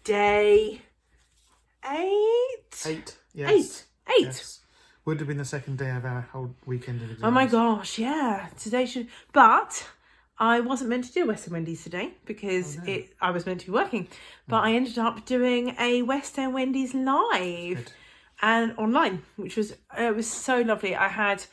day 8. 8, yes. 8. Yes. Would have been the second day of our whole weekend of exams. Oh my gosh, yeah. Today should... But I wasn't meant to do West End Wendy's today because I was meant to be working. But I ended up doing a West End Wendy's live and online, which was... It was so lovely. I had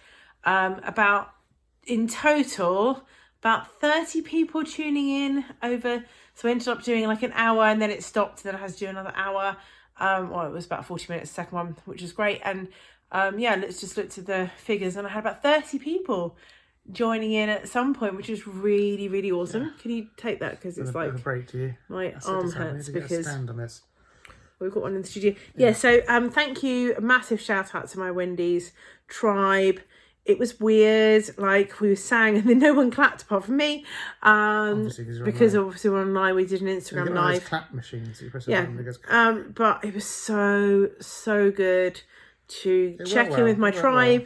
in total, about 30 people tuning in over... So I ended up doing like an hour and then it stopped. Then I had to do another hour. Well, it was about 40 minutes, the second one, which was great. And let's just look at the figures. And I had about 30 people joining in at some point, which is really, really awesome. Yeah. Can you take that? Because it's like... a break to you. My arm hurts because... stand on this. We've got one in the studio. Yeah, so thank you. A massive shout out to my Wendy's tribe. It was weird, like we sang and then no one clapped apart from me. Because obviously we're online, we did an Instagram live. Those clap machines, you press a button and it goes... but it was so good to check in with my tribe,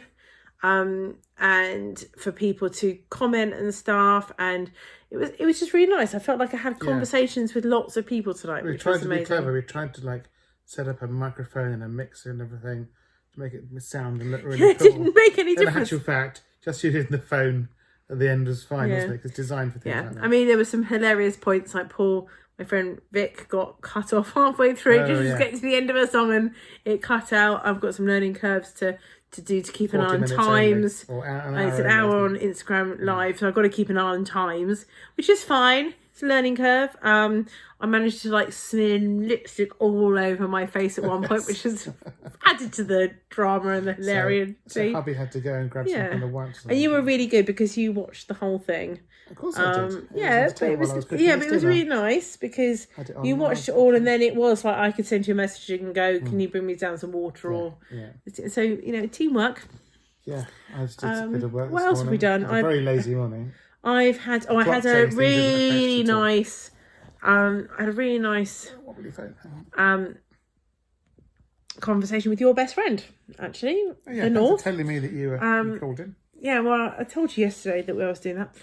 and for people to comment and stuff, and it was just really nice. I felt like I had conversations with lots of people tonight. We tried to be clever. We tried to like set up a microphone and a mixer and everything to make it sound and look really cool. It didn't make any difference. In actual fact, just using the phone at the end was fine, wasn't it? It's designed for things like that. I mean, there were some hilarious points, like my friend Vic got cut off halfway through, just getting to the end of a song and it cut out. I've got some learning curves to do to keep an eye on times. It's an hour on Instagram live, so I've got to keep an eye on times, which is fine. It's a learning curve. I managed to like smear lipstick all over my face at one point, which has added to the drama and the hilarity. So hubby had to go and grab some on the wipes. And you were really good because you watched the whole thing. Of course I did. It was really nice because you watched it all, and then it was like I could send you a message and go, "Can you bring me down some water?" So teamwork. Yeah, I just did a bit of work. What else have we done? A very lazy morning. I had a really nice conversation with your best friend, actually. Oh, yeah, the North. Telling me that you called in. Yeah, well, I told you yesterday that I was doing that.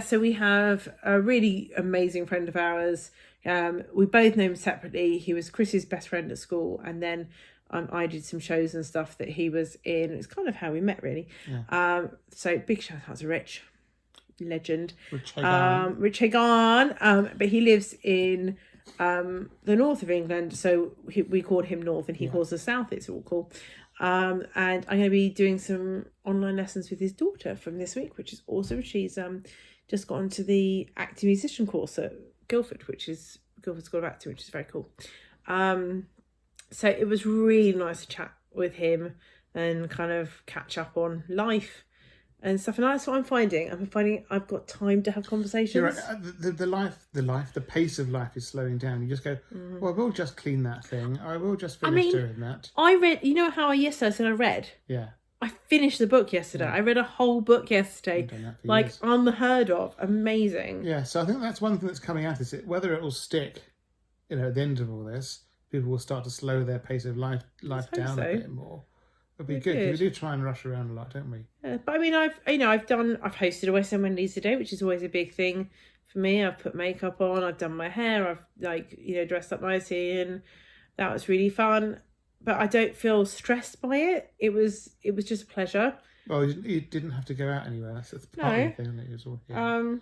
So we have a really amazing friend of ours. We both know him separately. He was Chris's best friend at school, and then I did some shows and stuff that he was in. It's kind of how we met, really. Yeah. So big shout out to Rich. Legend. Rich Hagan. But he lives in the north of England, so we called him North and he calls us South. It's all cool. And I'm going to be doing some online lessons with his daughter from this week, which is awesome. She's just got onto the acting musician course at Guildford, which is Guildford School of Acting, which is very cool. So it was really nice to chat with him and kind of catch up on life and stuff, and that's what I'm finding. I've got time to have conversations. You're right. The pace of life is slowing down. You just go, well, we'll just clean that thing. I will just finish doing that. I read, you know how yesterday I said I read? Yeah. I finished the book yesterday. I read a whole book yesterday. Like, years. Unheard of. Amazing. Yeah, so I think that's one thing that's coming out, is whether it will stick, at the end of all this, people will start to slow their pace of life down a bit more. It'd be good. We do try and rush around a lot, don't we? Yeah, but I mean, I've hosted a West End Wendy's today, which is always a big thing for me. I've put makeup on, I've done my hair, I've dressed up nicely, and that was really fun. But I don't feel stressed by it. It was just a pleasure. Well, you didn't have to go out anywhere. That's part of the thing, isn't it? It was all here.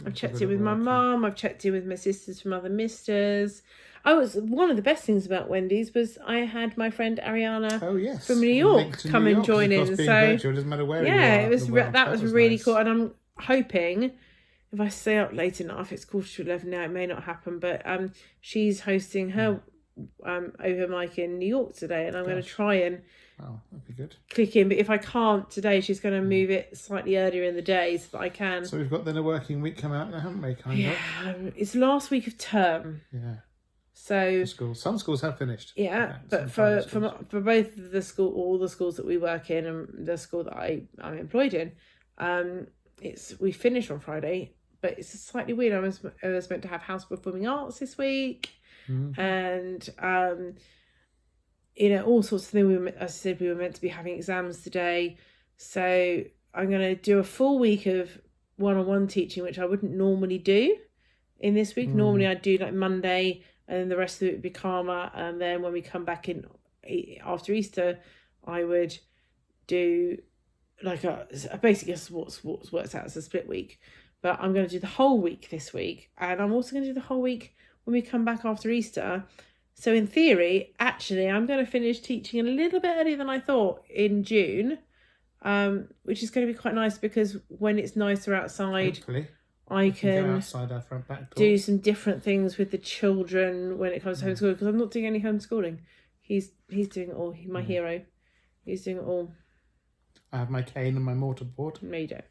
I've checked in with my mum. I've checked in with my sisters from other misters. One of the best things about Wendy's was I had my friend Ariana from New York come and join in. So virtual, doesn't matter where you are, it was that was really nice. Cool. And I'm hoping if I stay up late enough, it's 11:15 now. It may not happen, but she's hosting her over mic in New York today, and I'm going to try and that'd be good. Click in. But if I can't today, she's going to move it slightly earlier in the day so that I can. So we've got then a working week coming up now, haven't we? Kind of. It's last week of term. Yeah. So some schools have finished. Yeah, but for both all the schools that we work in and the school that I'm employed in, we finished on Friday, but it's slightly weird. I was meant to have House Performing Arts this week, and all sorts of things. As I said, we were meant to be having exams today, so I'm going to do a full week of one-on-one teaching, which I wouldn't normally do in this week. Normally I'd do like Monday and then the rest of it would be calmer. And then when we come back in after Easter, I would do like basically what works out as a split week. But I'm going to do the whole week this week, and I'm also going to do the whole week when we come back after Easter. So in theory, actually, I'm going to finish teaching a little bit earlier than I thought in June, which is going to be quite nice because when it's nicer outside, hopefully I can go outside our front back door. Do some different things with the children when it comes to homeschooling, because I'm not doing any homeschooling. He's doing it all. He's my hero. He's doing it all. I have my cane and my mortarboard. No, you don't.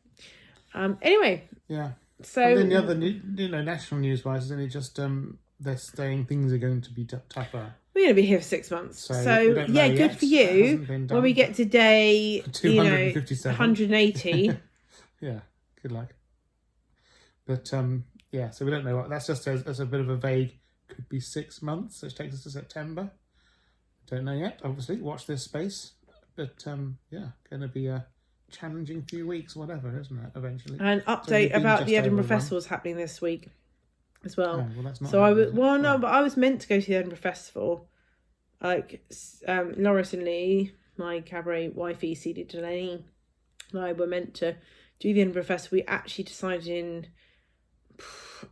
Anyway. Yeah. So and then the other, national news wise, is only just they're saying things are going to be tougher. We're going to be here for 6 months. So yeah, good yet. for you. When we get to day 180. Yeah, good luck. But yeah, so we don't know what. That's just as a bit of a vague. Could be 6 months, which takes us to September. Don't know yet. Obviously, watch this space. But yeah, going to be a challenging few weeks, whatever, isn't it? Eventually. An update about the Edinburgh Festival's happening this week as well. Oh, well, that's not. So but I was meant to go to the Edinburgh Festival. Like Loris and Lee, my cabaret wifey, CD Delaney, and I were meant to do the Edinburgh Festival. We actually decided in,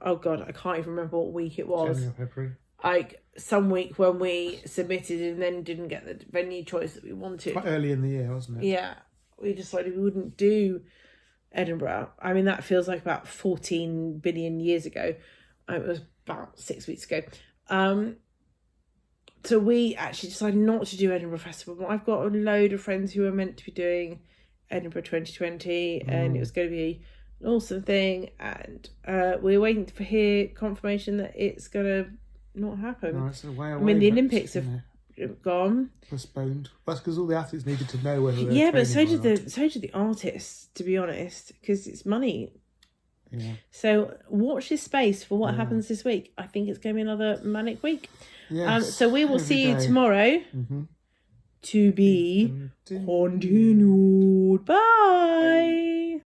oh God, I can't even remember what week it was. January, February. Like some week when we submitted and then didn't get the venue choice that we wanted. Quite early in the year, wasn't it? Yeah, we decided we wouldn't do Edinburgh. I mean, that feels like about 14 billion years ago. It was about 6 weeks ago. So we actually decided not to do Edinburgh Festival. But I've got a load of friends who are meant to be doing Edinburgh 2020, and it was going to be an awesome thing. And we're waiting to hear confirmation that it's going to not happen. No, it's a way away. I mean, the Olympics have gone. Postponed. That's because all the athletes needed to know whether. Yeah, but so did the artists, to be honest, because it's money. Yeah. So watch this space for what happens this week. I think it's going to be another manic week. Yes, so we will see you tomorrow. Mm-hmm. To be continued. Bye.